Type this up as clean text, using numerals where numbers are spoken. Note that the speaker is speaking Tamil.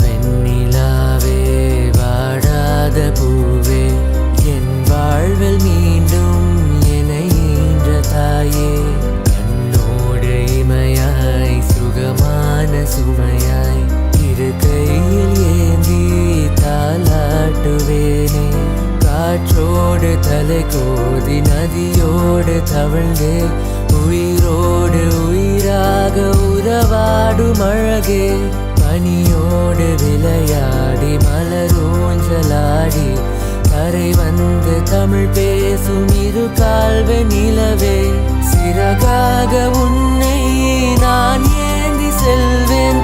வாவெண்ணிலாவே வாடாத பூவே என் வாழ்வில் மீண்டும் என்னை ஈன்ற தாயே கண்ணோடு இமையாய் சுகமான சுமையாய் இரு கையில் ஏந்தி தாலாட்டுவேனே காற்றோடு தலை கோதி நதியோடு தவழ்ந்து உயிரோடு உயிராக உறவாடும் அழகே பனியோடு விளையாடி மலரூஞ்சலாடி கரை வந்து தமிழ் பேசும் இரு கால்வ நிலவே சிறகாக உன்னை நான் ஏந்தி செல்வேன்